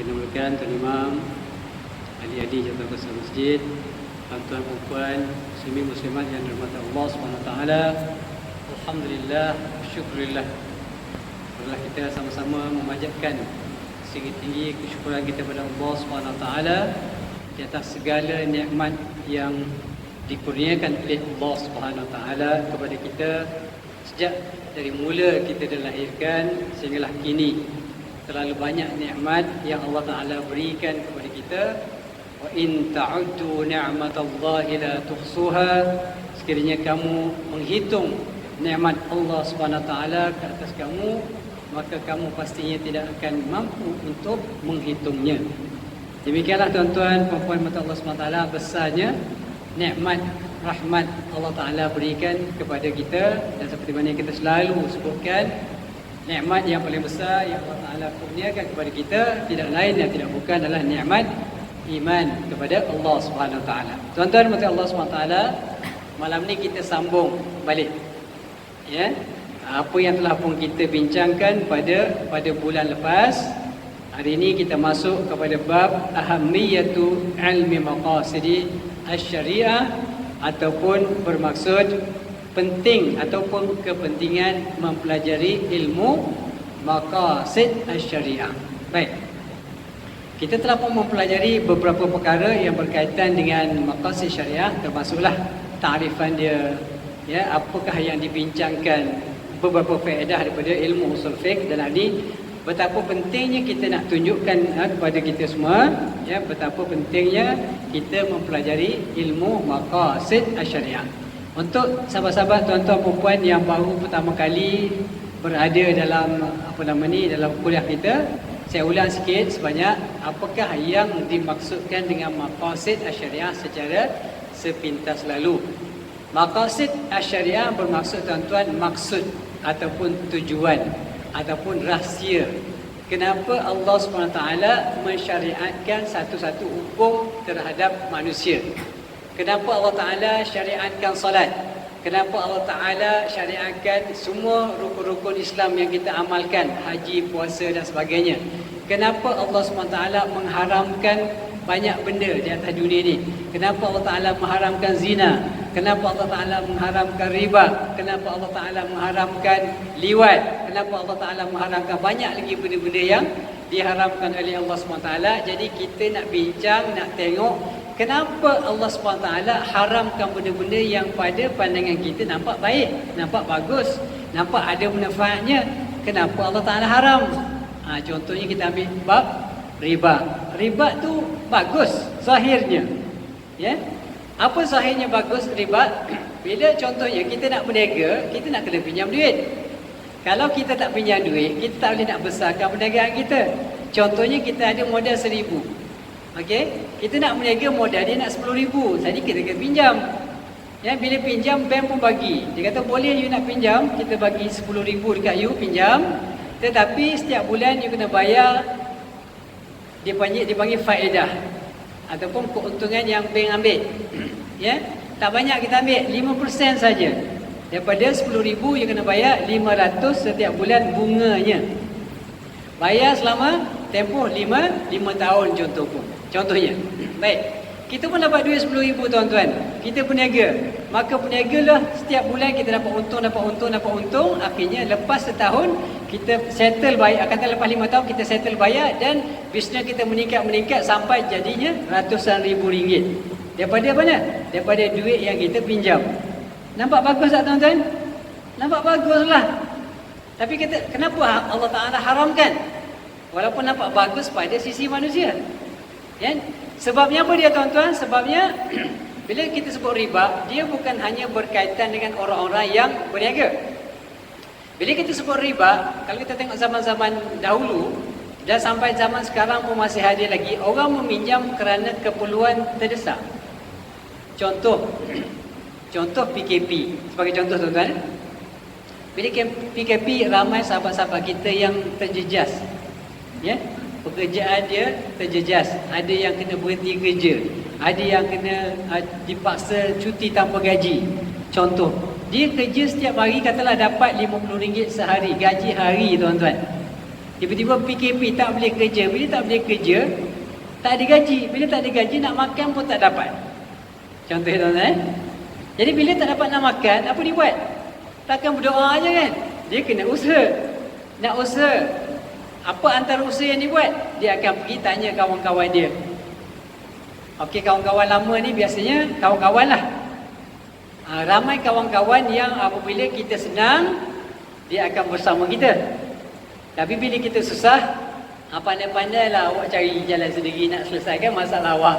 Kenamulakan Tuan Imam, adik-adik jawatan besar masjid, tuan-tuan perempuan, muslimin muslimat yang dirahmati Allah SWT. Alhamdulillah, syukurillah. Marilah kita sama-sama memanjatkan setinggi-tinggi kesyukuran kita kepada Allah SWT di atas segala nikmat yang dikurniakan oleh Allah SWT kepada kita sejak dari mula kita dilahirkan sehinggalah kini. Terlalu banyak nikmat yang Allah Ta'ala berikan kepada kita. Wa in ta'uddu ni'matallahi la tuhsuha. Sekiranya kamu menghitung nikmat Allah SWT ke atas kamu, maka kamu pastinya tidak akan mampu untuk menghitungnya. Demikianlah tuan-tuan perempuan mata Allah SWT, besarnya nikmat rahmat Allah Ta'ala berikan kepada kita. Dan seperti mana kita selalu sebutkan, nikmat yang paling besar yang Allah Ta'ala kurniakan kepada kita tidak lain dan tidak bukan adalah nikmat iman kepada Allah Subhanahu Wa Taala. Tuan-tuan mata Allah Subhanahu Wa Taala, malam ni kita sambung balik, ya, apa yang telah pun kita bincangkan pada bulan lepas. Hari ini kita masuk kepada bab ahammiyatu ilmi maqasidi asy-syariah, ataupun bermaksud penting ataupun kepentingan mempelajari ilmu maqasid asy-syariah. Baik. Kita telah pun mempelajari beberapa perkara yang berkaitan dengan maqasid syariah, termasuklah takrifan dia, ya, apakah yang dibincangkan, beberapa faedah daripada ilmu usul fiqh. Dan ini betapa pentingnya kita nak tunjukkan kepada kita semua, ya, betapa pentingnya kita mempelajari ilmu maqasid asy-syariah. Untuk sahabat-sahabat tuan-tuan perempuan yang baru pertama kali berada dalam dalam kuliah kita, saya ulang sikit sebanyak apakah yang dimaksudkan dengan maqasid asy-syariah secara sepintas lalu. Maqasid asy-syariah bermaksud tuan-tuan maksud ataupun tujuan ataupun rahsia. Kenapa Allah SWT mensyariatkan satu-satu hukum terhadap manusia? Kenapa Allah Ta'ala syariatkan salat? Kenapa Allah Ta'ala syariatkan semua rukun-rukun Islam yang kita amalkan, haji, puasa dan sebagainya? Kenapa Allah SWT mengharamkan banyak benda di atas dunia ini? Kenapa Allah Ta'ala mengharamkan zina? Kenapa Allah Ta'ala mengharamkan riba? Kenapa Allah Ta'ala mengharamkan liwat? Kenapa Allah Ta'ala mengharamkan banyak lagi benda-benda yang diharamkan oleh Allah SWT? Jadi kita nak bincang, nak tengok kenapa Allah SWT haramkan benda-benda yang pada pandangan kita nampak baik, nampak bagus, nampak ada manfaatnya. Kenapa Allah Ta'ala haram? Contohnya kita ambil bab riba. Riba tu bagus zahirnya, ya. Apa zahirnya bagus riba? Bila contohnya kita nak berniaga, kita nak kena pinjam duit. Kalau kita tak pinjam duit, kita tak boleh nak besarkan perniagaan kita. Contohnya kita ada modal 1,000. Okey, kita nak berniaga modal dia nak 10,000. Jadi kita kena pinjam. Ya, bila pinjam bank pun bagi. Dia kata boleh you nak pinjam, kita bagi 10,000 dekat you pinjam. Tetapi setiap bulan you kena bayar, dipanggil faedah ataupun keuntungan yang bank ambil. Ya, tak banyak kita ambil, 5% saja. Daripada 10,000 you kena bayar 500 setiap bulan bunganya. Bayar selama tempoh 5 tahun contohnya. Baik. Kita pun dapat duit 10,000 tuan-tuan. Kita berniaga. Maka berniagalah setiap bulan kita dapat untung. Akhirnya lepas setahun kita settle bayar. Kata lepas 5 tahun kita settle bayar dan bisnes kita meningkat sampai jadinya ratusan ribu ringgit. Daripada mana? Daripada duit yang kita pinjam. Nampak bagus tak tuan-tuan? Nampak baguslah. Tapi kenapa Allah Ta'ala haramkan? Walaupun nampak bagus pada sisi manusia, ya? Sebabnya apa dia tuan-tuan? Sebabnya bila kita sebut riba, dia bukan hanya berkaitan dengan orang-orang yang berniaga. Bila kita sebut riba, kalau kita tengok zaman-zaman dahulu dan sampai zaman sekarang pun masih ada lagi, orang meminjam kerana keperluan terdesak. Contoh PKP sebagai contoh tuan-tuan. Bila PKP, ramai sahabat-sahabat kita yang terjejas, ya, pekerjaan dia terjejas. Ada yang kena berhenti kerja, ada yang kena dipaksa cuti tanpa gaji. Contoh, dia kerja setiap hari, katalah dapat RM50 sehari, gaji hari tuan-tuan. Tiba-tiba PKP, tak boleh kerja. Bila tak boleh kerja, tak ada gaji. Bila tak ada gaji, nak makan pun tak dapat. Contoh tuan-tuan. Jadi bila tak dapat nak makan, apa dia buat? Takkan berdoa aja kan? Dia kena usaha. Nak usaha. Apa antara usaha yang dia buat? Dia akan pergi tanya kawan-kawan dia. Okey, kawan-kawan lama ni biasanya kawan-kawan lah. Ramai kawan-kawan yang apabila kita senang, dia akan bersama kita. Tapi bila kita susah, pandai-pandailah awak cari jalan sendiri nak selesaikan masalah awak.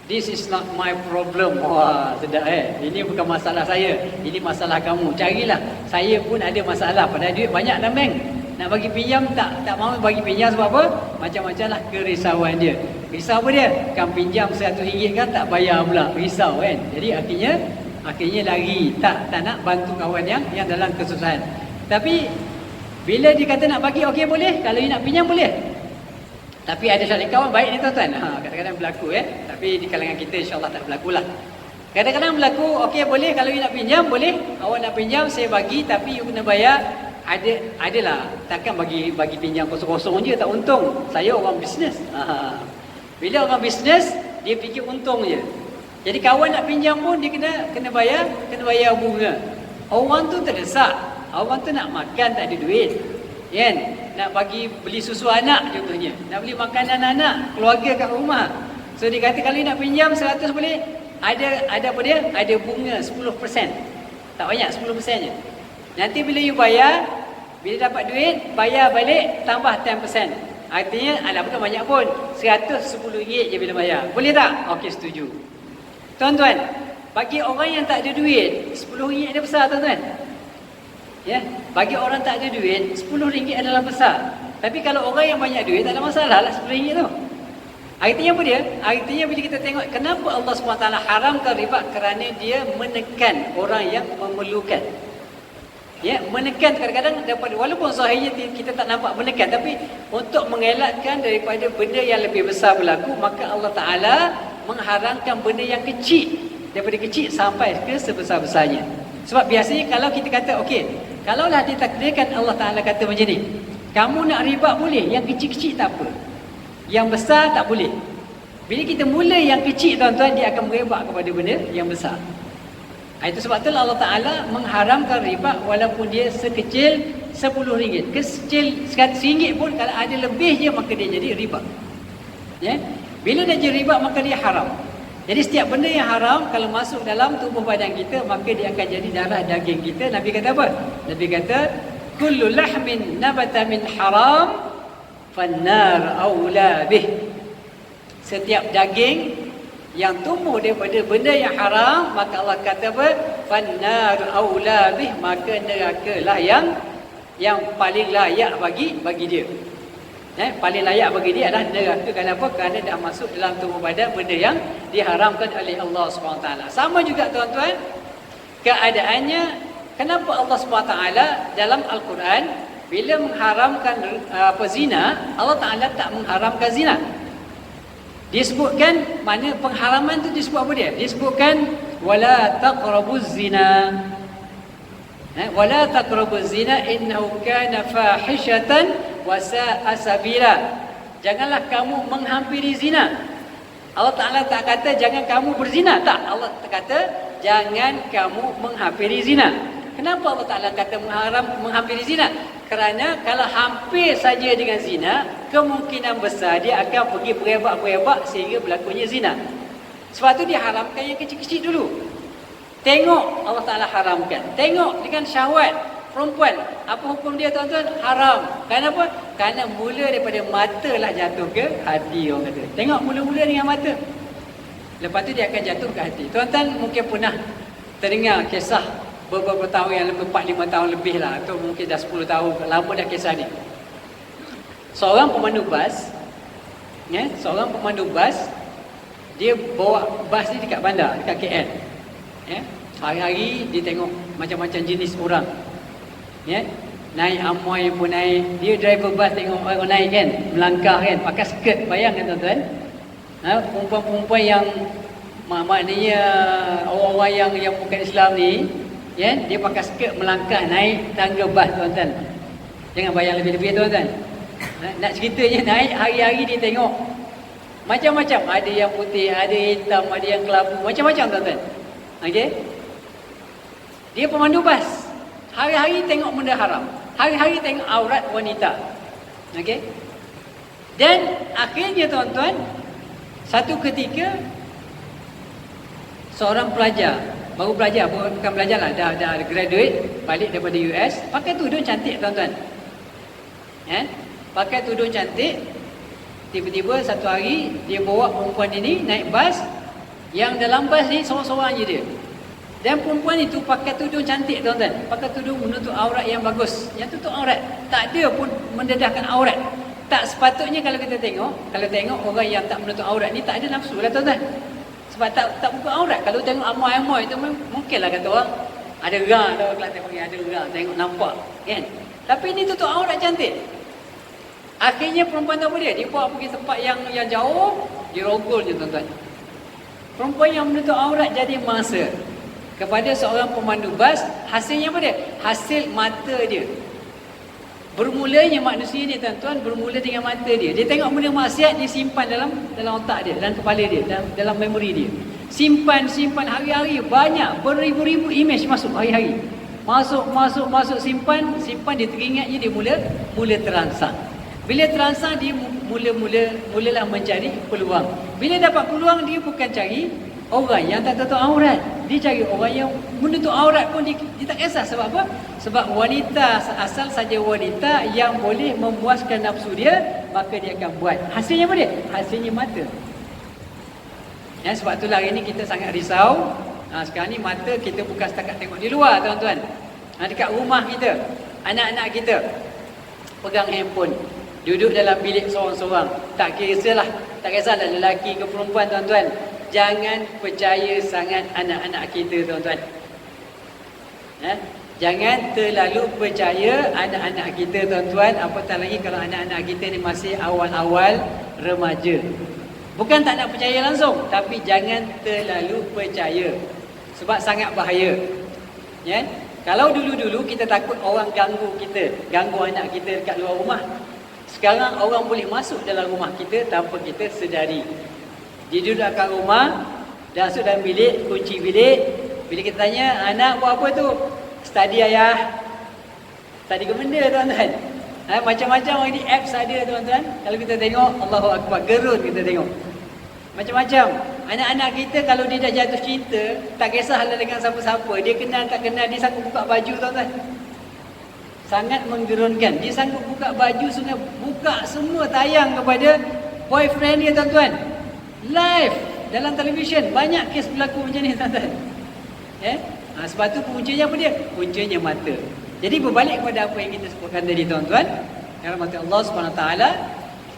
This is not my problem. Wah, sedap Ini bukan masalah saya. Ini masalah kamu. Carilah. Saya pun ada masalah. Padahal duit banyak dalam bank. Nak bagi pinjam, tak mahu bagi pinjam sebab apa? Macam-macam lah kerisauan dia. Risau apa dia? Kan pinjam RM100 kan tak bayar pula. Risau kan. Jadi akhirnya lari. Tak nak bantu kawan yang dalam kesusahan. Tapi bila dia kata nak bagi, okey boleh. Kalau dia nak pinjam boleh. Tapi ada satu kawan baik ni tuan-tuan. Kadang-kadang berlaku Tapi di kalangan kita insya-Allah tak berlaku lah. Kadang-kadang berlaku, okey boleh kalau you nak pinjam boleh. Awak nak pinjam saya bagi tapi you kena bayar. Adalah takkan bagi pinjam kosong-kosong je tak untung. Saya orang bisnes. Bila orang bisnes dia fikir untung je. Jadi kawan nak pinjam pun dia kena bayar bunga. Orang tu terdesak. Orang tu nak makan tak ada duit. Kan? Nak beli susu anak contohnya. Nak beli makanan anak, keluarga kat rumah. So dia kata kalau nak pinjam 100 boleh. Ada apa dia? Ada bunga 10%. Tak banyak 10% je. Nanti bila you bayar, bila dapat duit, bayar balik tambah 10%. Artinya bukan banyak pun. RM110 je bila bayar. Boleh tak? Okey, setuju. Tuan-tuan, bagi orang yang tak ada duit, RM10 ada besar tuan-tuan. Ya, bagi orang tak ada duit, RM10 adalah besar. Tapi kalau orang yang banyak duit, tak ada masalah lah RM10 tu. Artinya apa dia? Artinya bila kita tengok kenapa Allah SWT haramkan riba, kerana dia menekan orang yang memerlukan. Ya, menekan kadang-kadang daripada, walaupun zahirnya kita tak nampak menekan, tapi untuk mengelakkan daripada benda yang lebih besar berlaku, maka Allah Ta'ala mengharamkan benda yang kecil, daripada kecil sampai ke sebesar-besarnya. Sebab biasanya kalau kita kata okey, kalaulah ditakdirkan Allah Ta'ala kata macam ni, kamu nak riba boleh, yang kecil-kecil tak apa, yang besar tak boleh. Bila kita mula yang kecil tuan-tuan, dia akan merebak kepada benda yang besar. Itu sebab itulah Allah Ta'ala mengharamkan riba walaupun dia sekecil RM10. Kecil RM1 pun kalau ada lebih je maka dia jadi riba. Ya? Bila dia jadi riba maka dia haram. Jadi setiap benda yang haram kalau masuk dalam tubuh badan kita, maka dia akan jadi darah daging kita. Nabi kata apa? Nabi kata kullu lahmin nabata min haram fannar aula bih. Setiap daging yang tumbuh daripada benda yang haram, maka Allah kata apa? Fannar aula bih, maka nerakalah yang paling layak bagi dia. Paling layak bagi dia adalah neraka. Kenapa? Kerana dah masuk dalam tubuh badan benda yang diharamkan oleh Allah SWT. Sama juga tuan-tuan, keadaannya kenapa Allah SWT dalam Al-Quran bila mengharamkan zina, Allah Ta'ala tak mengharamkan zina. Disebutkan, mana pengharaman tu disebut apa dia? Disebutkan wala taqrabuz zina. Wala taqrabuz zina innahu kana fahishatan wa sa'a sabila. Janganlah kamu menghampiri zina. Allah Ta'ala tak kata jangan kamu berzina, tak. Allah kata jangan kamu menghampiri zina. Kenapa Allah Ta'ala kata menghampiri zina? Kerana kalau hampir saja dengan zina, kemungkinan besar dia akan pergi berebak-berebak sehingga berlakunya zina. Sebab tu dia haramkan yang kecil-kecil dulu. Tengok Allah Ta'ala haramkan. Tengok dengan syahwat perempuan, apa hukum dia tuan-tuan? Haram. Kenapa? Kerana mula daripada mata lah jatuh ke hati, orang kata. Tengok mula-mula dengan mata, lepas tu dia akan jatuh ke hati. Tuan-tuan mungkin pernah terdengar kisah beberapa tahun yang lebih, 4-5 tahun lebih lah, atau mungkin dah 10 tahun, lama dah kisah ni. Seorang pemandu bas, seorang pemandu bas, dia bawa bas ni dekat bandar, dekat KL. Hari-hari dia tengok macam-macam jenis orang. Naik Amoy pun naik. Dia driver bas tengok orang naik kan, melangkah kan, pakai skirt. Bayangkan tuan-tuan, perempuan-perempuan yang maknanya orang-orang yang bukan Islam ni, dia pakai skirt melangkah naik tangga bas tuan-tuan. Jangan bayang lebih-lebih tuan-tuan. Nak ceritanya naik hari-hari dia tengok macam-macam, ada yang putih, ada hitam, ada yang kelabu, macam-macam tuan-tuan. Okey. Dia pemandu bas. Hari-hari tengok benda haram. Hari-hari tengok aurat wanita. Okey. Dan akhirnya tuan-tuan, satu ketika seorang pelajar, baru pelajar, bukan pelajar lah, dah graduate, balik daripada US, pakai tudung cantik tuan-tuan. Pakai tudung cantik. Tiba-tiba satu hari dia bawa perempuan ini naik bas. Yang dalam bas ni seorang-seorang je dia. Dan perempuan itu pakai tudung cantik tuan-tuan. Pakai tudung menutup aurat yang bagus, yang tutup aurat. Tak ada pun mendedahkan aurat. Tak sepatutnya kalau kita tengok, kalau tengok orang yang tak menutup aurat ni tak ada nafsu lah tuan-tuan. Sebab tak buka aurat. Kalau tengok amoy-amoy itu mungkinlah kata orang ada gerang, kalau Kelantan panggil ada gerang, tengok nampak kan. Tapi ini tutup aurat cantik. Akhirnya perempuan tu apa dia? Dia bawa pergi tempat yang jauh, dia rogol je tuan-tuan. Perempuan yang menutup aurat jadi mangsa kepada seorang pemandu bas. Hasilnya apa dia? Hasil mata dia. Bermulanya manusia ni tuan-tuan, bermula dengan mata dia. Dia tengok benda maksiat, dia simpan dalam otak dia, dalam kepala dia, dalam memori dia. Simpan hari-hari, banyak, beribu-ribu image masuk hari-hari. Masuk, simpan, dia teringatnya, dia mula terangsang. Bila terangsang, dia mulalah mencari peluang. Bila dapat peluang, dia bukan cari orang yang tak tutup aurat. Dia cari orang yang menutup aurat pun dia tak kisah. Sebab apa? Sebab wanita, asal saja wanita yang boleh memuaskan nafsu dia, maka dia akan buat. Hasilnya apa dia? Hasilnya mata. Sebab itulah hari ni kita sangat risau. Sekarang ni mata kita bukan setakat tengok di luar tuan-tuan. Dekat rumah kita, anak-anak kita pegang handphone, duduk dalam bilik seorang-seorang. Tak kisahlah lelaki ke perempuan tuan-tuan. Jangan percaya sangat anak-anak kita tuan-tuan. Jangan terlalu percaya anak-anak kita tuan-tuan. Apatah lagi kalau anak-anak kita ni masih awal-awal remaja. Bukan tak nak percaya langsung, tapi jangan terlalu percaya. Sebab sangat bahaya. Kalau dulu-dulu kita takut orang ganggu kita, ganggu anak kita dekat luar rumah. Sekarang orang boleh masuk dalam rumah kita tanpa kita sedari. Dia duduk kat rumah, dah masuk dalam bilik, kunci bilik. Bila kita tanya, anak buat apa tu? Study ayah. Study ke benda tuan-tuan? Macam-macam orang ni apps ada tuan-tuan. Kalau kita tengok, Allahu Akbar, gerun kita tengok. Macam-macam. Anak-anak kita kalau dia dah jatuh cinta, tak kisahlah dengan siapa-siapa. Dia kenal tak kenal, dia sanggup buka baju tuan-tuan. Sangat menggerunkan. Dia sanggup buka baju, buka semua tayang kepada boyfriend dia tuan-tuan. Live dalam televisyen. Banyak kes berlaku macam ni tuan-tuan. Sebab tu puncanya apa dia? Puncanya mata. Jadi berbalik kepada apa yang kita sebutkan tadi tuan-tuan, yang rahmati Allah SWT,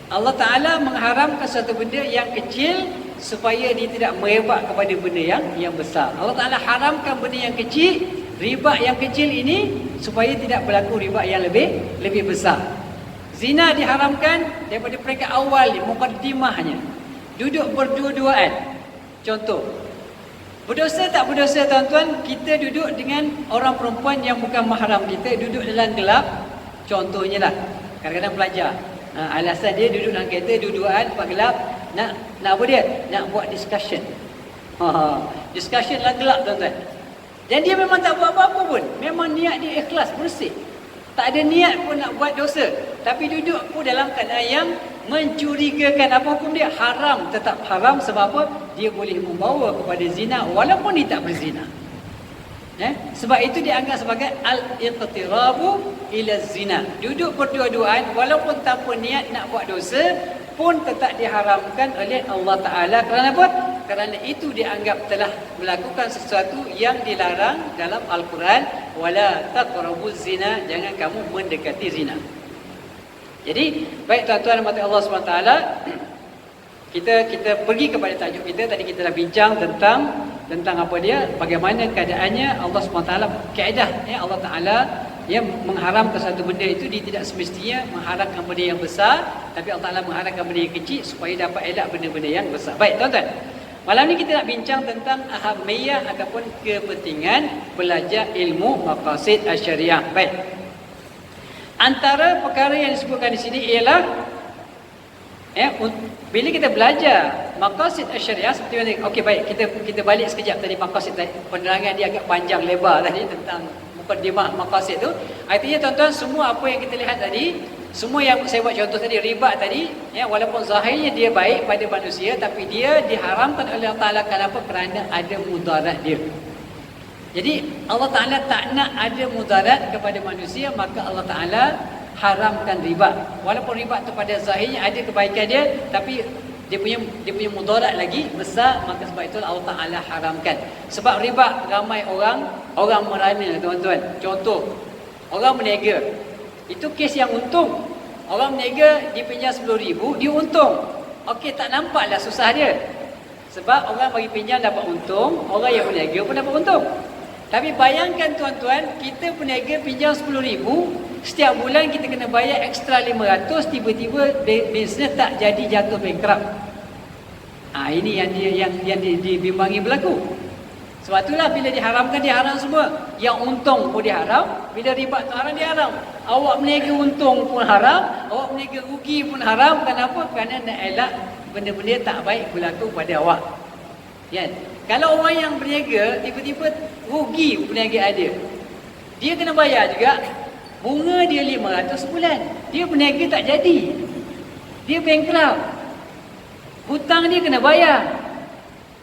Allah Ta'ala mengharamkan satu benda yang kecil supaya dia tidak merebak kepada benda yang besar. Allah Ta'ala haramkan benda yang kecil, riba yang kecil ini, supaya tidak berlaku riba yang lebih besar. Zina diharamkan daripada peringkat awal ni, mukaddimahnya. Duduk berdua-duaan. Contoh, berdosa tak berdosa tuan-tuan, kita duduk dengan orang perempuan yang bukan mahram kita, duduk dalam gelap. Contohnya lah, kadang-kadang pelajar, alasan dia duduk dalam kereta, duduk-duaan, tempat gelap, nak apa dia? Nak buat discussion. Discussion dalam gelap tuan-tuan. Dan dia memang tak buat apa-apa pun. Memang niat dia ikhlas, bersih. Tak ada niat pun nak buat dosa. Tapi duduk pun dalam keadaan yang mencurigakan. Apa hukum dia? Haram, tetap haram. Sebab apa? Dia boleh membawa kepada zina walaupun dia tak berzina. Sebab itu dianggap sebagai al-iqtirabu ila zina. Duduk berdua-duaan walaupun tanpa niat nak buat dosa pun tetap diharamkan oleh Allah Ta'ala. Kerana apa? Kerana itu dianggap telah melakukan sesuatu yang dilarang dalam Al-Quran. Wala taqrabuz zina, jangan kamu mendekati zina. Jadi, baik tuan-tuan dan puan Allah SWT, kita pergi kepada tajuk kita. Tadi kita dah bincang tentang apa dia, bagaimana keadaannya Allah SWT, kaedah Allah Ta'ala yang mengharamkan satu benda itu, dia tidak semestinya mengharamkan benda yang besar, tapi Allah Ta'ala mengharamkan benda yang kecil supaya dapat elak benda-benda yang besar. Baik tuan-tuan, malam ni kita nak bincang tentang ahamiyah ataupun kepentingan belajar ilmu maqasid asy-syariah. Baik, Antara perkara yang disebutkan di sini ialah bila kita belajar maqasid syariah seperti mana. Okey, baik, kita balik sekejap tadi maqasid tadi. Penerangan dia agak panjang lebar tadi tentang mukadimah maqasid tu. Artinya tuan-tuan, semua apa yang kita lihat tadi, semua yang saya buat contoh tadi, riba tadi, walaupun zahirnya dia baik pada manusia, tapi dia diharamkan oleh Allah Taala. Kenapa? Kerana ada mudarat dia. Jadi Allah Taala tak nak ada mudarat kepada manusia, maka Allah Taala haramkan riba. Walaupun riba tu pada zahirnya ada kebaikan dia, tapi dia punya mudarat lagi besar, maka sebab itu Allah Taala haramkan. Sebab riba ramai orang merana, tuan-tuan. Contoh, orang berniaga. Itu kes yang untung. Orang berniaga dipinjam 10,000, dia untung. Okey, tak nampaklah susah dia. Sebab orang bagi pinjam dapat untung, orang yang berniaga pun dapat untung. Tapi bayangkan tuan-tuan, kita berniaga pinjam 10,000, setiap bulan kita kena bayar ekstra 500, tiba-tiba bisnes tak jadi, jatuh bankrupt. Ini yang dibimbangi berlaku. Sebab itulah bila diharamkan, dia haram semua. Yang untung pun diharam, bila riba tu haram, dia haram. Awak berniaga untung pun haram, awak berniaga rugi pun haram. Kenapa? Kerana nak elak benda-benda tak baik berlaku pada awak. Kan? Kalau orang yang berniaga tiba-tiba rugi perniagaan dia kena bayar juga. Bunga dia 500 sebulan, dia berniaga tak jadi, dia bankrupt. Hutang dia kena bayar,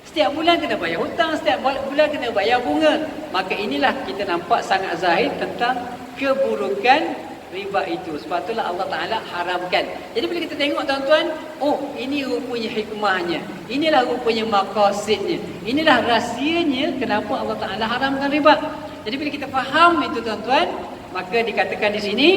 setiap bulan kena bayar hutang, setiap bulan kena bayar bunga. Maka inilah kita nampak sangat zahir tentang keburukan riba itu. Sebab itulah Allah Ta'ala haramkan. Jadi bila kita tengok tuan-tuan, ini rupanya hikmahnya, inilah rupanya maqasidnya, inilah rahsianya kenapa Allah Ta'ala haramkan riba. Jadi bila kita faham itu tuan-tuan, maka dikatakan di sini,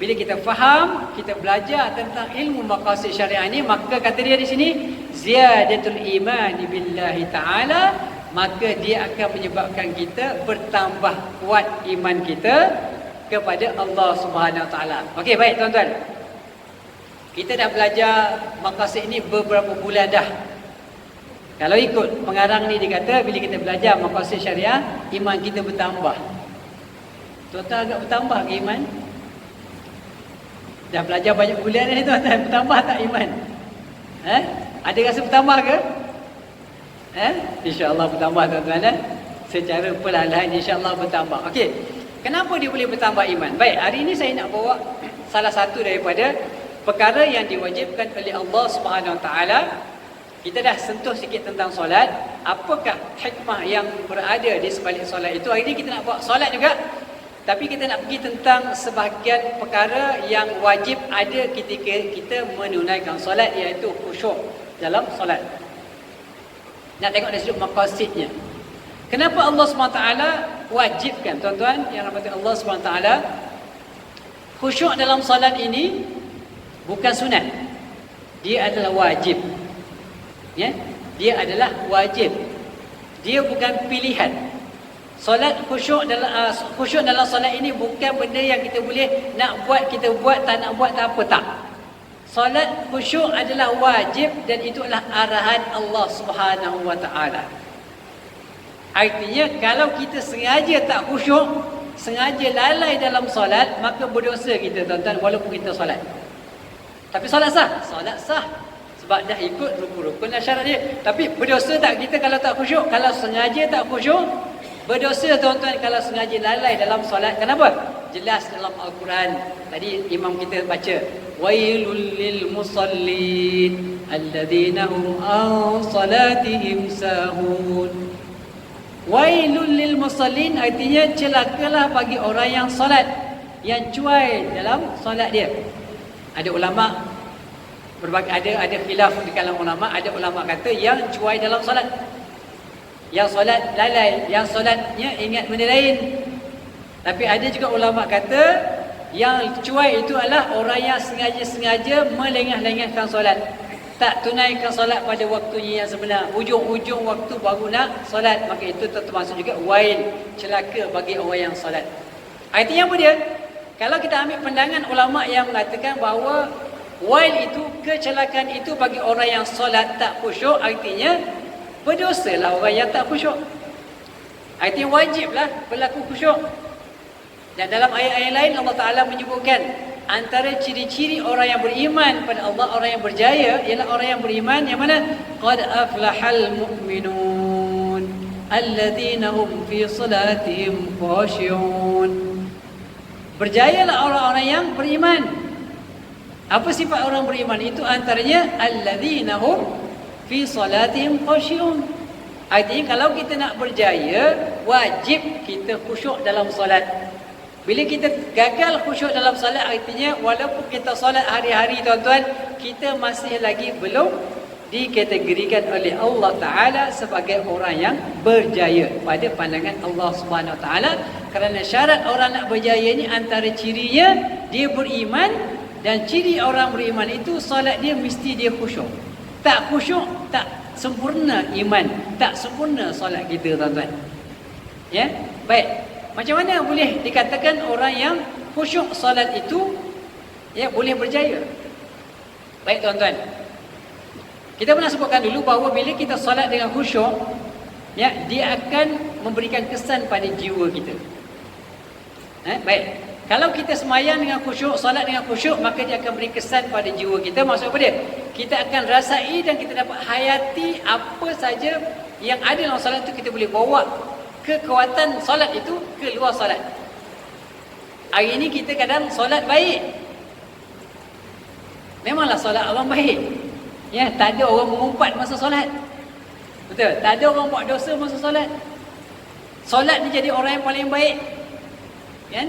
bila kita faham, kita belajar tentang ilmu maqasid syariah ini, maka kata dia di sini, ziyadatul iman billahi ta'ala, maka dia akan menyebabkan kita bertambah kuat iman kita kepada Allah Subhanahu Wa Taala. Okey, baik tuan-tuan. Kita dah belajar maqasid ini beberapa bulan dah. Kalau ikut pengarang ni, dia kata bila kita belajar maqasid syariah, iman kita bertambah. Tuan-tuan agak bertambah ke iman? Dah belajar banyak bulan ni tuan-tuan, bertambah tak iman? Ada rasa bertambah ke? InsyaAllah bertambah tuan-tuan. Secara perlahan-lahan insyaAllah bertambah. Okey. Kenapa dia boleh bertambah iman? Baik, hari ini saya nak bawa salah satu daripada perkara yang diwajibkan oleh Allah Subhanahu Wa Taala. Kita dah sentuh sikit tentang solat. Apakah hikmah yang berada di sebalik solat itu? Hari ini kita nak bawa solat juga, tapi kita nak pergi tentang sebahagian perkara yang wajib ada ketika kita menunaikan solat, iaitu khusyuk dalam solat. Nak tengok dari sudut maqasidnya. Kenapa Allah SWT wajibkan, tuan-tuan yang rahmati Allah SWT, khusyuk dalam solat ini bukan sunat, dia adalah wajib. Dia adalah wajib, dia bukan pilihan. Solat khusyuk dalam solat ini bukan benda yang kita boleh nak buat kita buat, tak nak buat tak apa, tak. Solat khusyuk adalah wajib dan itu adalah arahan Allah Subhanahu Wa Taala. Artinya kalau kita sengaja tak khusyuk, sengaja lalai dalam solat, maka berdosa kita tuan-tuan walaupun kita solat. Tapi solat sah? Solat sah. Sebab dah ikut rukun-rukun dan syarat dia. Tapi berdosa tak kita kalau tak khusyuk? Kalau sengaja tak khusyuk, berdosa tuan-tuan kalau sengaja lalai dalam solat. Kenapa? Jelas dalam Al-Quran. Tadi imam kita baca, wailul lil musallin alladhina hum an salatihim sahun. Wailul lil musallin artinya celakalah bagi orang yang solat, yang cuai dalam solat dia. Ada ulama berbagai, ada khilaf di kalangan ulama. Ada ulama kata yang cuai dalam solat, yang solat lalai, yang solatnya ingat benda lain. Tapi ada juga ulama kata yang cuai itu adalah orang yang sengaja-sengaja melengah-lengahkan solat, tak tunaikan solat pada waktunya yang sebenar, hujung-hujung waktu baru nak solat. Maka itu termasuk juga wail, celaka bagi orang yang solat. Artinya apa dia? Kalau kita ambil pandangan ulama yang mengatakan bahawa wail itu, kecelakaan itu bagi orang yang solat tak khusyuk, artinya berdosalah orang yang tak khusyuk. Artinya wajiblah berlaku khusyuk. Dan dalam ayat-ayat lain Allah Ta'ala menyebutkan antara ciri-ciri orang yang beriman pada Allah, orang yang berjaya, ialah orang yang beriman yang mana? Qad aflahal mu'minun alladzina hum fi salatihim khashi'un. Berjayalah orang-orang yang beriman. Apa sifat orang beriman? Itu antaranya alladzina hum fi salatihim khashi'un. Artinya kalau kita nak berjaya, wajib kita khusyuk dalam solat. Bila kita gagal khusyuk dalam solat, artinya walaupun kita solat hari-hari tuan-tuan, kita masih lagi belum dikategorikan oleh Allah Ta'ala sebagai orang yang berjaya pada pandangan Allah Subhanahu Wa Ta'ala. Kerana syarat orang nak berjaya ni antara cirinya dia beriman, dan ciri orang beriman itu solat dia mesti dia khusyuk. Tak khusyuk, tak sempurna iman, tak sempurna solat kita tuan-tuan. Ya, baik. Macam mana boleh dikatakan orang yang khusyuk solat itu ya boleh berjaya? Baik tuan-tuan, kita pernah sebutkan dulu bahawa bila kita solat dengan khusyuk, ya, dia akan memberikan kesan pada jiwa kita. Baik, kalau kita semayang dengan khusyuk, solat dengan khusyuk, maka dia akan beri kesan pada jiwa kita. Maksud apa dia? Kita akan rasai dan kita dapat hayati apa saja yang ada dalam solat itu, kita boleh bawa kekuatan solat itu ke luar solat. Hari ini kita kadang solat baik, memanglah solat orang baik, ya, tak ada orang mengumpat masa solat, betul, tak ada orang buat dosa masa solat. Solat ni jadi orang yang paling baik, kan?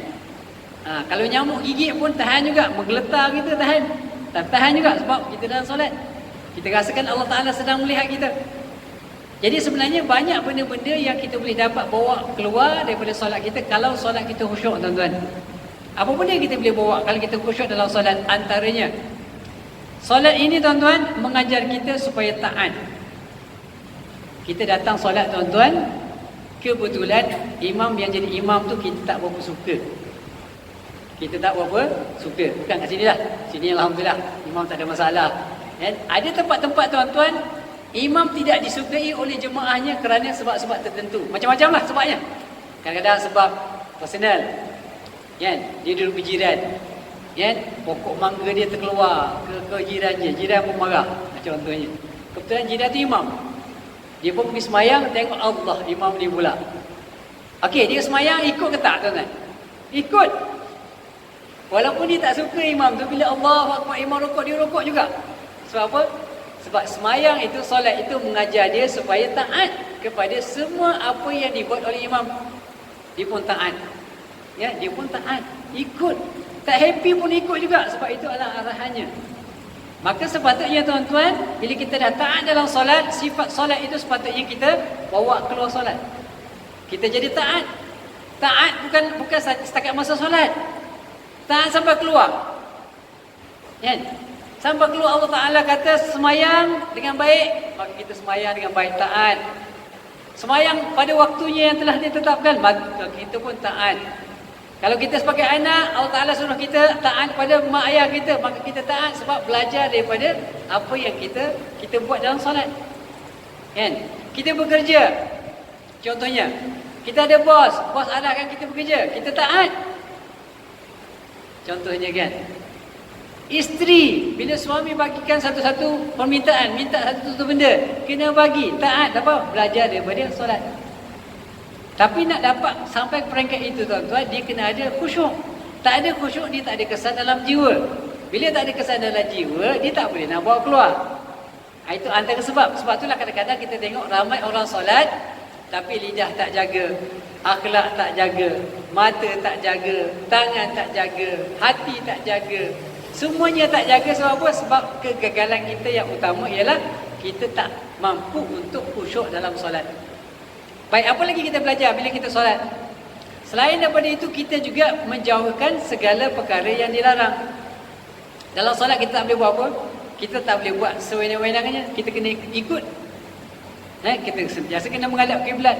Kalau nyamuk gigit pun tahan juga, menggeletar kita tahan juga, sebab kita dalam solat, kita rasakan Allah Ta'ala sedang melihat kita. Jadi sebenarnya banyak benda-benda yang kita boleh dapat bawa keluar daripada solat kita kalau solat kita khusyuk tuan-tuan. Apa benda yang kita boleh bawa kalau kita khusyuk dalam solat? Antaranya, solat ini tuan-tuan mengajar kita supaya taat. Kita datang solat tuan-tuan, kebetulan imam yang jadi imam tu kita tak berapa suka. Kita tak berapa suka. Bukan kat sini lah. Sini alhamdulillah imam tak ada masalah. Dan ada tempat-tempat tuan-tuan, imam tidak disukai oleh jemaahnya kerana sebab-sebab tertentu. Macam-macam lah sebabnya. Kadang-kadang sebab personal, kan? Dia duduk berjiran, kan? Pokok mangga dia terkeluar ke jiran dia, jiran pun marah, contohnya. Kebetulan jiran tu imam, dia pun pergi semayang, tengok Allah, imam dia pula. Okey, dia semayang ikut ke tak tuan-tuan? Ikut. Walaupun dia tak suka imam tu, bila Allah Akbar imam rukuk, dia rukuk juga. Sebab apa? Sebab semayang itu, solat itu mengajar dia supaya taat kepada semua apa yang dibuat oleh imam. Dia pun taat. Ya, dia pun taat, ikut. Tak happy pun ikut juga, sebab itu adalah arahannya. Maka sepatutnya tuan-tuan, bila kita dah taat dalam solat, sifat solat itu sepatutnya kita bawa keluar solat. Kita jadi taat. Taat bukan setakat masa solat. Taat sampai keluar. Kan? Sampai keluar Allah Ta'ala kata semayang dengan baik, maka kita semayang dengan baik, taat. Semayang pada waktunya yang telah ditetapkan, maka kita pun taat. Kalau kita sebagai anak, Allah Ta'ala suruh kita taat pada mak ayah kita, maka kita taat sebab belajar daripada apa yang kita buat dalam solat. Kan? Kita bekerja, contohnya, kita ada bos arahkan kita bekerja, kita taat. Contohnya kan, isteri, bila suami bagikan satu-satu permintaan, minta satu-satu benda, kena bagi, taat. Apa? Belajar daripada solat. Tapi nak dapat sampai peringkat itu tuan-tuan, dia kena ada khusyuk. Tak ada khusyuk, dia tak ada kesan dalam jiwa. Bila tak ada kesan dalam jiwa, dia tak boleh nak bawa keluar. Itu antara sebab. Sebab itulah kadang-kadang kita tengok ramai orang solat, tapi lidah tak jaga, akhlak tak jaga, mata tak jaga, tangan tak jaga, hati tak jaga. Semuanya tak jaga. Sebab apa? Sebab kegagalan kita yang utama ialah kita tak mampu untuk khusyuk dalam solat. Baik, apa lagi kita belajar bila kita solat? Selain daripada itu, kita juga menjauhkan segala perkara yang dilarang. Dalam solat kita tak boleh buat apa? Kita tak boleh buat sewenang-wenangnya. Kita kena ikut. Kita sentiasa kena menghadap kiblat.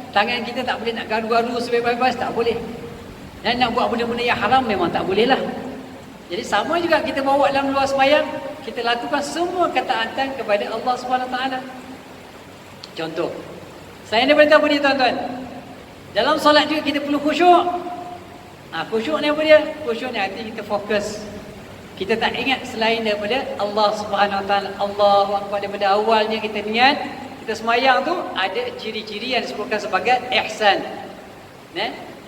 Tangan kita tak boleh nak garu-garu sebebas-bebas, tak boleh. Dan nak buat benda-benda yang haram memang tak boleh lah. Jadi sama juga kita bawa dalam luar sembahyang, kita lakukan semua ketaatan kepada Allah SWT. Contoh, saya nak beritahu pada tuan-tuan, dalam solat juga kita perlu khusyuk. Khusyuk ni apa dia? Khusyuk ni hati kita fokus. Kita tak ingat selain daripada Allah Subhanahu Wa Taala. Allahu Akbar, daripada awalnya kita niat, kita semayang tu ada ciri-ciri yang disebutkan sebagai ihsan.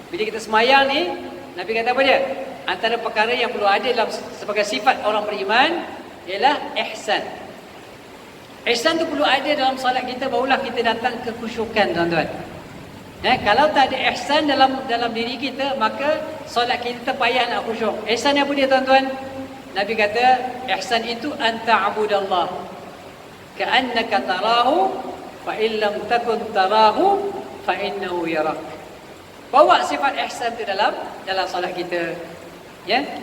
Bila kita semayang ni, Nabi kata apa dia? Antara perkara yang perlu ada dalam sebagai sifat orang beriman ialah ihsan. Ihsan tu perlu ada dalam solat kita, barulah kita datang ke khusyukan, tuan-tuan. Kalau tak ada ihsan dalam diri kita, maka solat kita payah nak khusyuk. Ihsan apa dia, tuan-tuan? Nabi kata, ihsan itu anta abudallah ka'annaka tarahu fa illam takun tarahu fa innahu yarak. Bawa sifat ihsan tu dalam solat kita.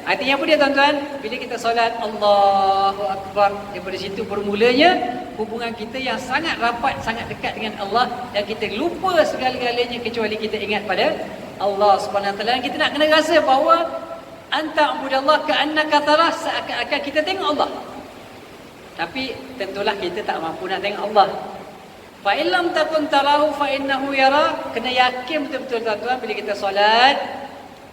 Artinya apa dia, tuan-tuan? Bila kita solat Allahu Akbar, daripada situ bermulanya hubungan kita yang sangat rapat, sangat dekat dengan Allah, dan kita lupa segala-galanya kecuali kita ingat pada Allah Subhanahu Wa Taala. Kita nak kena rasa bahawa anta abudallah ka'annaka tarah, seakan-akan kita tengok Allah. Tapi tentulah kita tak mampu nak tengok Allah. Fa illam takun tarahu fa innahu yara. Kena yakin betul-betul, tuan-tuan, bila kita solat,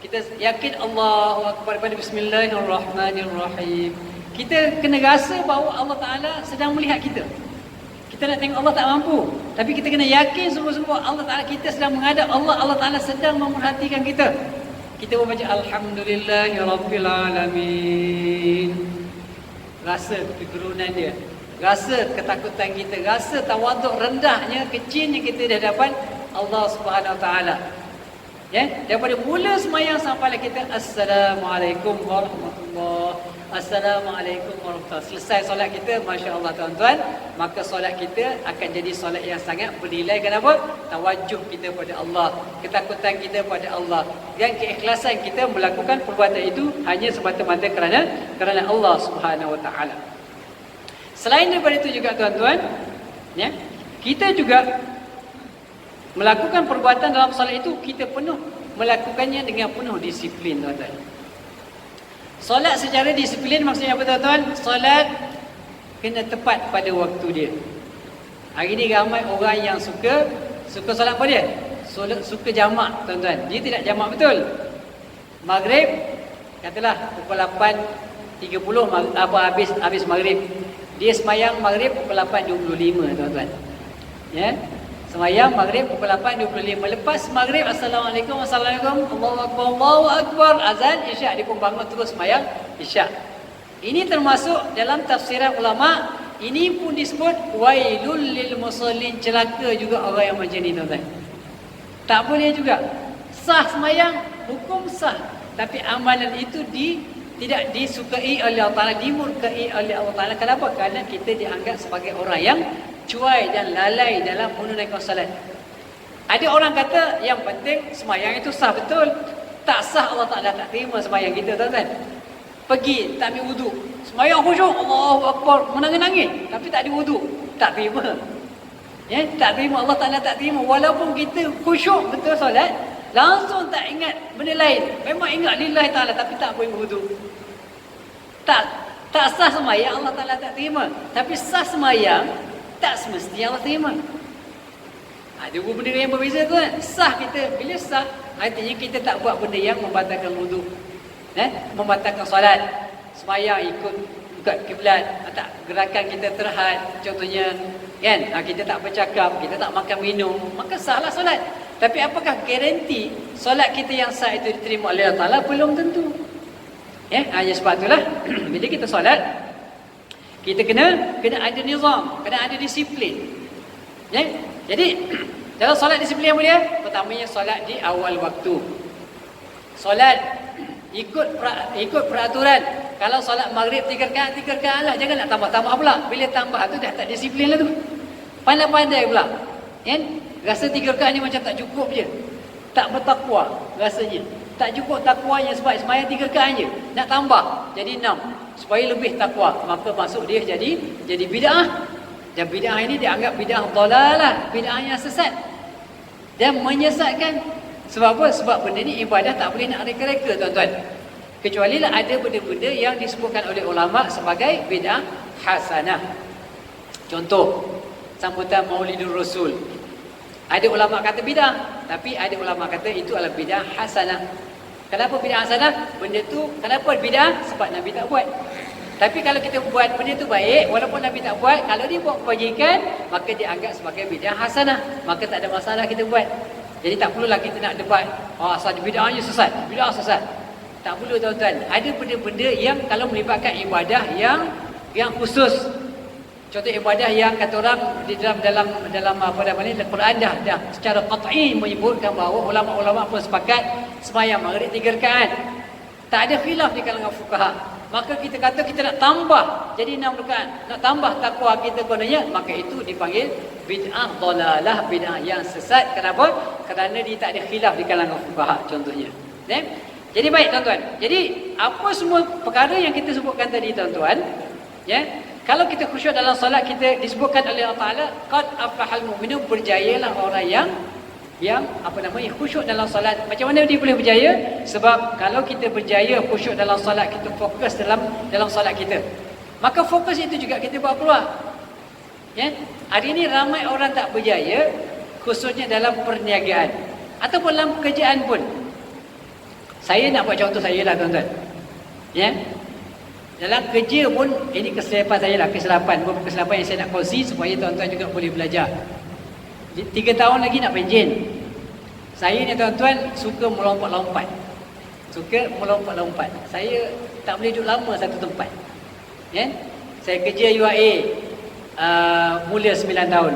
kita yakin Allahu Akbar pada Bismillahirrahmanirrahim. Kita kena rasa bahawa Allah Ta'ala sedang melihat kita. Kita nak tengok Allah tak mampu, tapi kita kena yakin sungguh-sungguh Allah Ta'ala, kita sedang menghadap Allah. Allah Ta'ala sedang memerhatikan kita. Kita membaca Alhamdulillahirabbil alamin. Rasa kegerunan dia, rasa ketakutan kita, rasa tawaduk rendahnya, kecilnya kita di hadapan Allah Subhanahu Wa Taala. Daripada mula semayang sampai kita Assalamualaikum warahmatullahi, Assalamualaikum warahmatullahi. Selesai solat kita, Masya Allah, tuan-tuan, maka solat kita akan jadi solat yang sangat bernilai. Kenapa? Tawajuh kita pada Allah, ketakutan kita pada Allah, dan keikhlasan kita melakukan perbuatan itu hanya semata-mata kerana Allah Subhanahu Wa Taala. Selain daripada itu juga, tuan-tuan, kita juga melakukan perbuatan dalam solat itu, kita melakukannya dengan penuh disiplin, tuan-tuan. Solat secara disiplin maksudnya apa, tuan-tuan? Solat kena tepat pada waktu dia. Hari ni ramai orang yang suka solat apa dia? Suka jamak, tuan-tuan. Dia tidak jamak betul. Maghrib, katalah pukul 8.30 habis maghrib. Dia semayang maghrib pukul 8.25, tuan-tuan. Semayang maghrib pukul 8.25. Lepas maghrib, Assalamualaikum, Assalamualaikum, Allahu Akbar, Allahu Akbar, azan, isyak, dia pun bangun terus semayang isyak. Ini termasuk dalam tafsiran ulama, ini pun disebut wailul lil musallin, celaka juga orang yang macam ni, tuan-tuan. Tak boleh juga. Sah semayang, hukum sah, tapi amalan itu tidak disukai oleh Allah Ta'ala, dimurkai oleh Allah Ta'ala. Kenapa? Kerana kita dianggap sebagai orang yang cuai dan lalai dalam menunaikan salat. Ada orang kata yang penting semayang itu sah, betul. Tak sah, Allah Ta'ala tak terima semayang kita, tuan-tuan. Pergi tak ambil wuduk, semayang khusyuk, Allahu Akbar, menangis-nangis, tapi tak ada wuduk, tak terima. Tak terima, Allah Ta'ala tak terima. Walaupun kita khusyuk betul solat, langsung tak ingat benda lain. Memang ingat lillahi ta'ala, tapi tak boleh wuduk. Tak sah semayang, Allah Ta'ala tak terima. Tapi sah semayang, tak semestinya Allah terima. Ada benda yang berbeza, tuan. Sah kita, bila sah, artinya kita tak buat benda yang membatalkan wuduk, membatalkan solat. Semayang ikut kiblat, tak gerakan kita terhad, contohnya, kan? Kita tak bercakap, kita tak makan minum, maka sahlah solat. Tapi apakah garanti solat kita yang sah itu diterima oleh Allah Ta'ala? Belum tentu. Hanya sebab itulah bila kita solat, kita kena ada nizam, kena ada disiplin. Jadi dalam solat disiplin apa dia? Pertamanya solat di awal waktu. Solat ikut peraturan. Kalau solat maghrib 3 rakaat lah, jangan nak tambah-tambah pula. Bila tambah tu dah tak disiplin lah tu. Pandai-pandai pula. Rasa 3 rakaat ni macam tak cukup je, tak bertakwa rasanya. Tak cukup takwanya sebab semayang 3 rakaat je, nak tambah jadi 6 supaya lebih takwa, maka masuk dia jadi bid'ah. Dan bid'ah ini dianggap bid'ah dhalalah, bid'ah yang sesat dan menyesatkan. Sebab apa? Sebab benda ni ibadah tak boleh nak reka-reka, tuan-tuan. Kecuali lah ada benda-benda yang disebutkan oleh ulama sebagai bid'ah hasanah. Contoh, sambutan Maulidur Rasul. Ada ulama kata bid'ah, tapi ada ulama kata itu adalah bid'ah hasanah. Kenapa bid'ah hasanah? Benda tu, kenapa bid'ah? Sebab Nabi tak buat. Tapi kalau kita buat benda tu baik, walaupun Nabi tak buat, kalau dia buat kebajikan, maka dia anggap sebagai bid'ah hasanah. Maka tak ada masalah kita buat. Jadi tak perlulah kita nak debat, asal bid'ahnya sesat, bid'ah sesat. Tak perlu tuan-tuan. Ada benda-benda yang kalau melibatkan ibadah yang khusus. Contoh ibadah yang kata orang di dalam apa namanya Al-Quran dah secara qat'i menyebutkan bahawa ulama-ulama pun sepakat sembahyang maghrib 3 rakaat. Tak ada khilaf di kalangan fuqaha. Maka kita kata kita nak tambah jadi 6 rakaat, nak tambah takwa kita kononnya, maka itu dipanggil bid'ah dhalalah, bid'ah yang sesat. Kenapa? Kerana dia tak ada khilaf di kalangan fuqaha contohnya. Jadi baik tuan-tuan. Jadi apa semua perkara yang kita sebutkan tadi tuan-tuan, kalau kita khusyuk dalam solat, kita disebutkan oleh Allah Taala qad aflahal mu'minun, berjayalah orang yang khusyuk dalam solat. Macam mana dia boleh berjaya? Sebab kalau kita berjaya khusyuk dalam solat, kita fokus dalam solat kita, maka fokus itu juga kita bawa keluar. Hari ini ramai orang tak berjaya, khususnya dalam perniagaan ataupun dalam pekerjaan pun. Saya nak buat contoh saya lah tuan-tuan. Dalam kerja pun, ini kesilapan saya lah, beberapa kesilapan yang saya nak kongsi supaya tuan-tuan juga boleh belajar. 3 tahun lagi nak penjen. Saya ni tuan-tuan suka melompat-lompat. Saya tak boleh duduk lama satu tempat. Saya kerja UAE mula 9 tahun.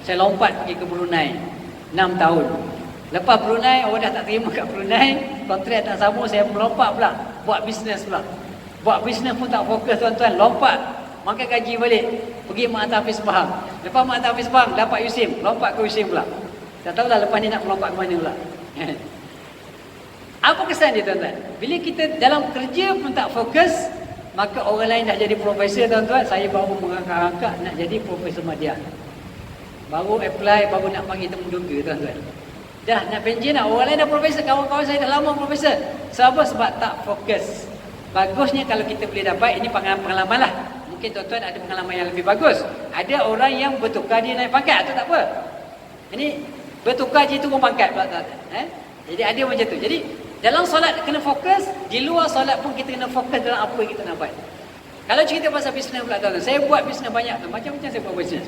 Saya lompat pergi ke Brunei 6 tahun. Lepas Brunei, orang dah tak terima kat Brunei, kontrak tak sama, saya melompat pula, buat bisnes pula. Buat bisnes pun tak fokus tuan-tuan, lompat, makan gaji balik, pergi Mak Hafiz Bahang. Lepas Mak Hafiz Bahang dapat USIM, lompat ke USIM pula. Tak tahulah lepas ni nak melompat ke mana pula. Apa kesan dia tuan-tuan? Bila kita dalam kerja pun tak fokus, maka orang lain dah jadi profesor tuan-tuan, saya baru mengangkat-angkat nak jadi profesor madya. Baru apply, baru nak panggil temu duga tuan-tuan. Dah nak penjen lah, orang lain dah profesor, kawan-kawan saya dah lama profesor. Sebab tak fokus. Bagusnya kalau kita boleh dapat, ini pengalaman lah. Mungkin tuan-tuan ada pengalaman yang lebih bagus. Ada orang yang bertukar dia naik pangkat, tu tak apa. Ini bertukar je turun pangkat pula tuan-tuan. Jadi ada macam tu. Jadi dalam solat kena fokus, di luar solat pun kita kena fokus dalam apa yang kita nak buat. Kalau cerita pasal bisnes pula tuan-tuan, saya buat bisnes banyak tu, macam-macam saya buat bisnes.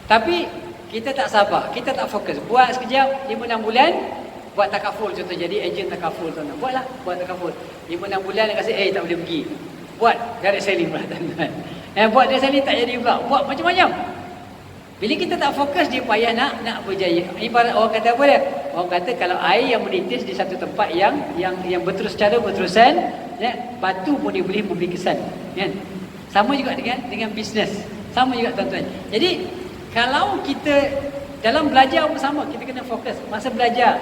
Tapi kita tak sabar, kita tak fokus. Buat sekejap, 5-6 bulan, buat takaful contoh, jadi ejen takaful tuan-tuan. Buatlah, buat takaful. 5-6 bulan dia kata, tak boleh pergi. Buat direct selling pula tuan-tuan. Buat direct selling tak jadi pula. Buat macam-macam. Bila kita tak fokus, dia payah nak berjaya. Ibarat orang kata apa dia? Orang kata kalau air yang menitis di satu tempat yang berterus secara berterusan, batu pun dia boleh memberi kesan. Sama juga dengan bisnes. Sama juga tuan-tuan. Jadi kalau kita dalam belajar pun sama, kita kena fokus. Masa belajar,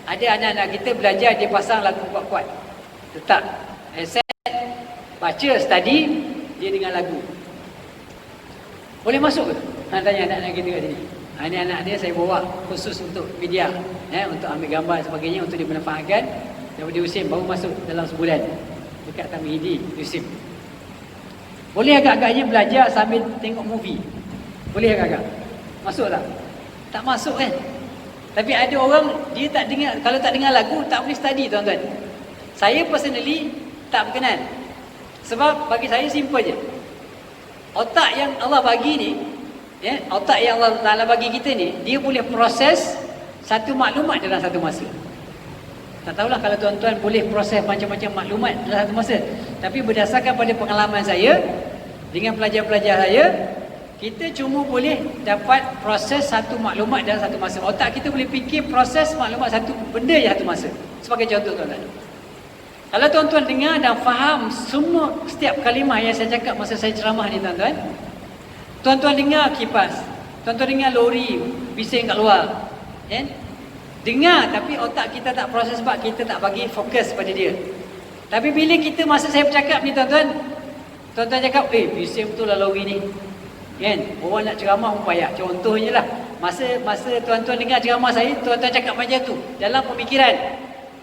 ada anak-anak kita belajar, dia pasang lagu kuat-kuat. Tetap headset, baca, study, dia dengar lagu. Boleh masuk ke? Tanya anak-anak kita kat sini. Ini anak dia saya bawa khusus untuk media, untuk ambil gambar dan sebagainya, untuk dimanfaatkan. Daripada USIM, baru masuk dalam sebulan dekat Tamhidi USIM. Boleh agak-agaknya belajar sambil tengok movie. Boleh agak-agak? Masuk tak? Tak masuk kan? Tapi ada orang, dia tak dengar, kalau tak dengar lagu, tak boleh study tuan-tuan. Saya personally tak berkenan. Sebab bagi saya simple je. Otak yang Allah bagi ni, otak yang Allah Ta'ala bagi kita ni, dia boleh proses satu maklumat dalam satu masa. Tak tahulah kalau tuan-tuan boleh proses macam-macam maklumat dalam satu masa. Tapi berdasarkan pada pengalaman saya, dengan pelajar-pelajar saya, kita cuma boleh dapat proses satu maklumat dalam satu masa. Otak kita boleh fikir proses maklumat satu benda je satu masa. Sebagai contoh tuan-tuan, kalau tuan-tuan dengar dan faham semua setiap kalimah yang saya cakap masa saya ceramah ni tuan-tuan, tuan-tuan dengar kipas, tuan-tuan dengar lori bising kat luar, dengar, tapi otak kita tak proses sebab kita tak bagi fokus pada dia. Tapi bila kita masa saya bercakap ni tuan-tuan, tuan-tuan cakap, bising betul lah lori ni. Orang nak ceramah pun payah. Contohnya lah, masa tuan-tuan dengar ceramah saya, tuan-tuan cakap macam tu dalam pemikiran.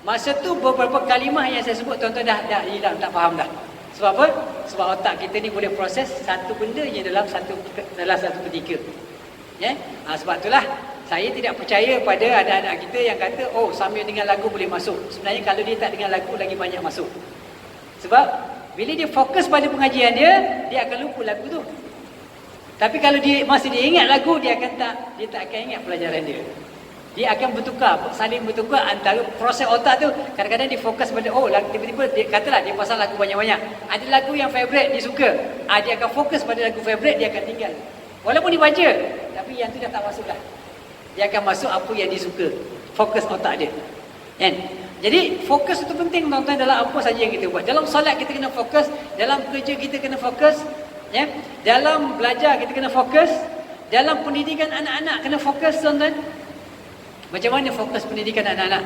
Masa tu beberapa kalimah yang saya sebut tuan-tuan dah hilang, tak faham dah. Sebab apa? Sebab otak kita ni boleh proses satu benda je dalam satu ketika. Sebab itulah saya tidak percaya pada anak-anak kita yang kata, oh sambil dengar lagu boleh masuk. Sebenarnya kalau dia tak dengar lagu, lagi banyak masuk. Sebab bila dia fokus pada pengajian dia akan lupa lagu tu. Tapi kalau dia masih dia ingat lagu, dia tak akan ingat pelajaran dia. Dia akan saling bertukar antara proses otak tu. Kadang-kadang dia fokus pada, tiba-tiba dia katalah dia pasal lagu banyak-banyak. Ada lagu yang favourite dia suka. Dia akan fokus pada lagu favourite, dia akan tinggal. Walaupun dia baca, tapi yang tu dah tak masuk dah. Dia akan masuk apa yang dia suka. Fokus otak dia. Kan? Jadi fokus itu penting tuan-tuan dalam apa saja yang kita buat. Dalam solat kita kena fokus, dalam kerja kita kena fokus, ya. Dalam belajar kita kena fokus, dalam pendidikan anak-anak kena fokus tuan-tuan. Macam mana fokus pendidikan anak-anak?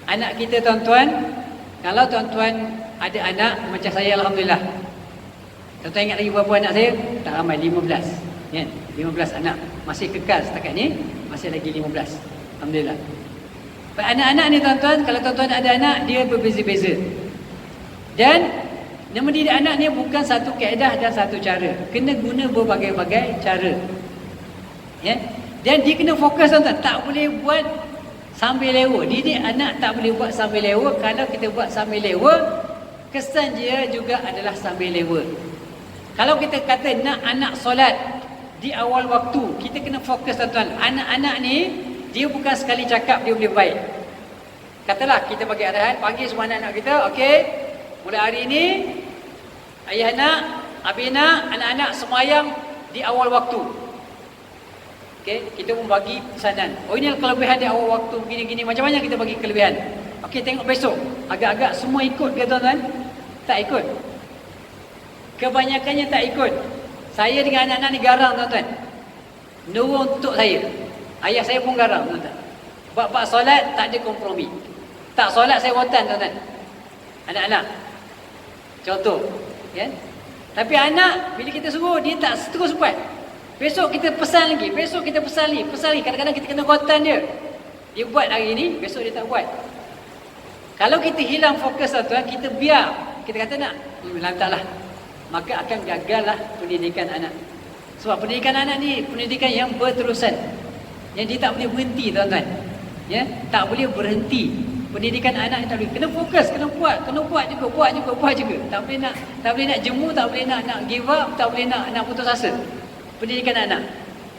Anak kita tuan-tuan, kalau tuan-tuan ada anak macam saya alhamdulillah. Tuan-tuan ingat lagi berapa anak saya? Tak ramai, 15. Kan? 15 anak. Masih kekal setakat ni, masih lagi 15. Alhamdulillah. Anak-anak ni tuan-tuan, kalau tuan-tuan ada anak, dia berbeza-beza. Dan mendidik anak ni bukan satu kaedah dan satu cara. Kena guna berbagai-bagai cara. Ya? Dan dia kena fokus tuan-tuan. Tak boleh buat sambil lewa. Didik anak tak boleh buat sambil lewa. Kalau kita buat sambil lewa, kesan dia juga adalah sambil lewa. Kalau kita kata nak anak solat di awal waktu, kita kena fokus tuan-tuan. Anak-anak ni, dia bukan sekali cakap dia boleh baik. Katalah kita bagi arahan, panggil semua anak-anak kita, okey, mulai hari ini ayah nak, abang nak, anak-anak semayang di awal waktu. Okey, kita pun bagi pesanan. Oh, ini kelebihan di awal waktu gini-gini, macam mana kita bagi kelebihan. Okey, tengok besok. Agak-agak semua ikut ke tuan-tuan? Tak ikut. Kebanyakannya tak ikut. Saya dengan anak-anak ni garang tuan-tuan. Nurul untuk saya. Ayah saya pun garang tuan-tuan. Bab solat tak ada kompromi. Tak solat saya rotan tuan-tuan. Anak-anak. Contoh, kan? Tapi anak bila kita suruh dia tak terus buat. Besok kita pesan lagi, besok kita pesan lagi. Kadang-kadang kita kena rotan dia. Dia buat hari ni, besok dia tak buat. Kalau kita hilang fokus tuan-tuan, kita biar. Kita kata nak, lantaklah. Maka akan gagallah pendidikan anak. Sebab pendidikan anak ni pendidikan yang berterusan. Yang dia tak boleh berhenti tuan-tuan. Ya, tak boleh berhenti. Pendidikan anak tak boleh. Kena fokus, kena buat juga. Tak boleh nak jemu, tak boleh nak give up, tak boleh nak putus asa. Pendidikan anak.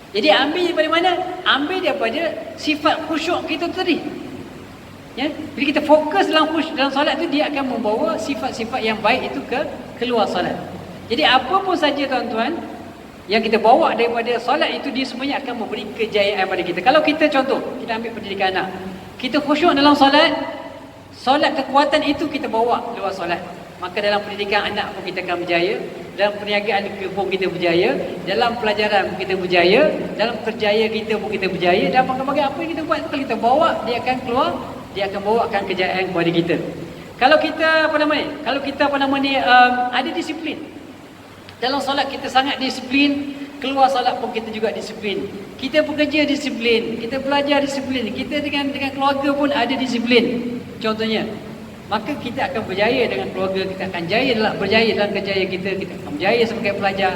Jadi ambil daripada mana? Ambil daripada sifat khusyuk kita tadi. Ya, bila kita fokus dalam solat tu, dia akan membawa sifat-sifat yang baik itu keluar solat. Jadi apa pun saja tuan-tuan yang kita bawa daripada solat itu, dia semuanya akan memberi kejayaan pada kita. Kalau kita contoh, kita ambil pendidikan anak, kita khusyuk dalam solat kekuatan itu kita bawa luar solat, maka dalam pendidikan anak pun kita akan berjaya, dalam perniagaan pun kita berjaya, dalam pelajaran pun kita berjaya, dalam kerjaya kita pun kita berjaya, dan bagai-bagai apa yang kita buat kalau kita bawa, dia akan keluar, dia akan bawakan kejayaan kepada kita. Kalau kita ada disiplin dalam solat, kita sangat disiplin, keluar solat pun kita juga disiplin. Kita bekerja disiplin, kita belajar disiplin, kita dengan keluarga pun ada disiplin. Contohnya, maka kita akan berjaya dengan keluarga, kita akan berjaya dalam kerjaya kita akan berjaya sebagai pelajar.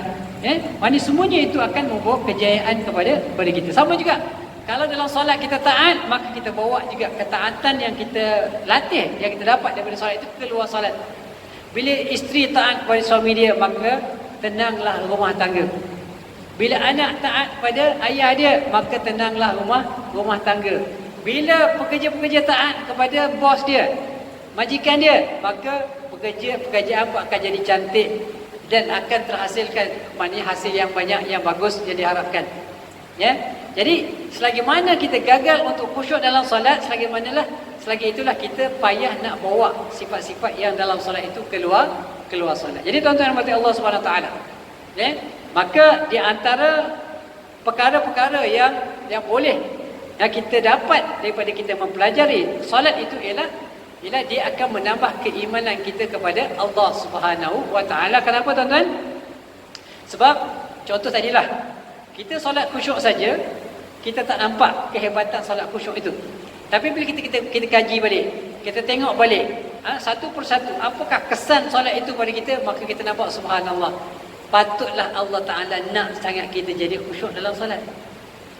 Mana semuanya itu akan membawa kejayaan kepada kita. Sama juga, kalau dalam solat kita taat, maka kita bawa juga ketaatan yang kita latih, yang kita dapat daripada solat itu keluar solat. Bila isteri taat kepada suami dia, maka tenanglah rumah tangga. Bila anak taat pada ayah dia, maka tenanglah rumah tangga. Bila pekerja-pekerja taat kepada bos dia, majikan dia, maka pekerjaan pun akan jadi cantik dan akan terhasilkan hasil yang banyak, yang bagus yang diharapkan. Ya. Jadi selagi mana kita gagal untuk khusyuk dalam solat, selagi itulah kita payah nak bawa sifat-sifat yang dalam solat itu keluar solat. Jadi tuan-tuan rahmati Allah Subhanahu Wa Taala. Ya. Maka di antara perkara-perkara yang boleh yang kita dapat daripada kita mempelajari solat itu ialah dia akan menambah keimanan kita kepada Allah Subhanahu Wa Taala. Kenapa tuan-tuan? Sebab contoh tadilah, kita solat khusyuk saja, kita tak nampak kehebatan solat khusyuk itu. Tapi bila kita kaji balik, kita tengok balik, satu persatu, apakah kesan solat itu pada kita, maka kita nampak subhanallah. Patutlah Allah Ta'ala nak sangat kita jadi khusyuk dalam solat.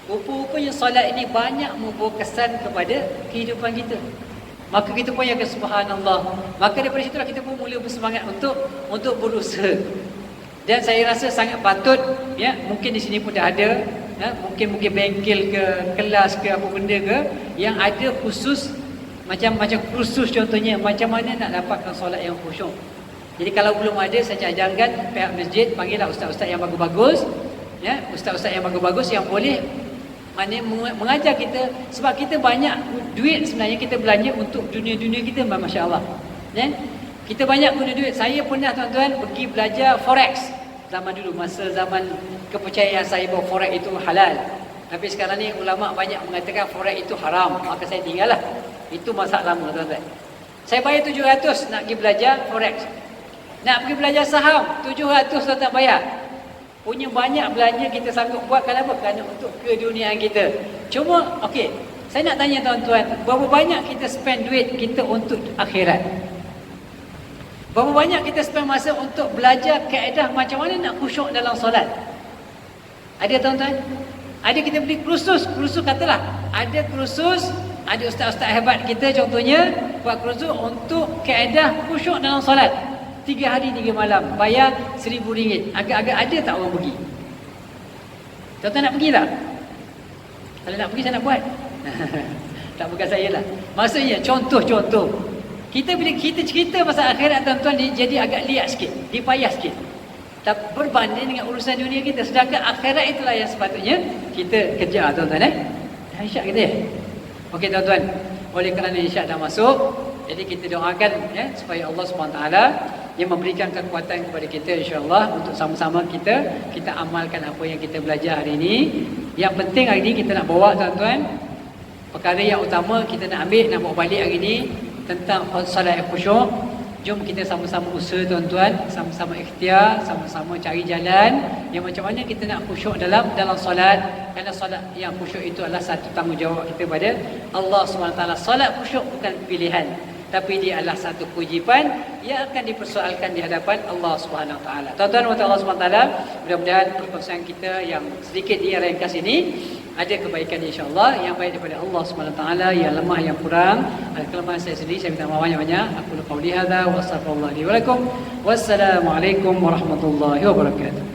Rupa-rupanya solat ini banyak membawa kesan kepada kehidupan kita. Maka kita pun yang subhanallah. Maka daripada situlah kita pun mula bersemangat untuk berusaha. Dan saya rasa sangat patut, ya, mungkin di sini pun dah ada, ya, mungkin bengkel ke kelas ke apa benda ke yang ada khusus macam kursus, contohnya macam mana nak dapatkan solat yang khusyuk. Jadi kalau belum ada, saya ajarkan pihak masjid panggillah ustaz-ustaz yang bagus-bagus, ya, ustaz-ustaz yang bagus-bagus yang boleh mengajar kita, sebab kita banyak duit sebenarnya kita belanja untuk dunia-dunia kita, masya-Allah. Ya? Kita banyak guna duit. Saya pernah tuan-tuan pergi belajar forex zaman dulu, masa zaman kepercayaan saya bahawa forex itu halal. Tapi sekarang ni ulama banyak mengatakan forex itu haram, maka saya tinggallah. Itu masa lama tuan-tuan. Saya bayar 700 nak pergi belajar forex. Nak pergi belajar saham 700 tak bayar. Punya banyak belanja kita sanggup buat, kenapa? Kerana untuk keduniaan kita. Cuma okey, saya nak tanya tuan-tuan, berapa banyak kita spend duit kita untuk akhirat? Berapa banyak kita spend masa untuk belajar kaedah macam mana nak khusyuk dalam solat? Ada tuan-tuan? Ada kita beli kursus katalah. Ada kursus, ada ustaz-ustaz hebat kita contohnya buat kursus untuk kaedah khusyuk dalam solat. 3 hari 3 malam, bayar RM1,000. Agak-agak ada tak orang pergi? Tuan-tuan nak pergi tak? Kalau nak pergi saya nak buat. Tak bukan saya lah. Maksudnya contoh. Kita bila kita cerita pasal akhirat tuan-tuan, jadi agak liat sikit, dipayah sikit. Tak berbanding dengan urusan dunia kita. Sedangkan akhirat itulah yang sepatutnya kita kejar tuan-tuan. Isyak kita ya? Okey tuan-tuan, oleh kerana isyak dah masuk, jadi kita doakan ya, supaya Allah SWT yang memberikan kekuatan kepada kita insya-Allah untuk sama-sama kita amalkan apa yang kita belajar hari ini. Yang penting hari ini kita nak bawa tuan-tuan, perkara yang utama kita nak ambil, nak bawa balik hari ini tentang solat yang khusyuk. Jom kita sama-sama usaha tuan-tuan, sama-sama ikhtiar, sama-sama cari jalan yang macam mana kita nak khusyuk dalam solat. Kerana solat yang khusyuk itu adalah satu tanggungjawab kita pada Allah SWT. Solat khusyuk bukan pilihan, tapi dia adalah satu kewajipan yang akan dipersoalkan di hadapan Allah SWT. Tuan-tuan dan Allah SWT, mudah-mudahan perkongsian kita yang sedikit ringkas ini ada kebaikan insya-Allah, yang baik daripada Allah SWT, yang lemah yang kurang ada kelemahan saya sendiri, saya minta maaf banyak-banyak. Aku qauli hadza wa astaghfirullah li wa lakum. Wassalamualaikum warahmatullahi wabarakatuh.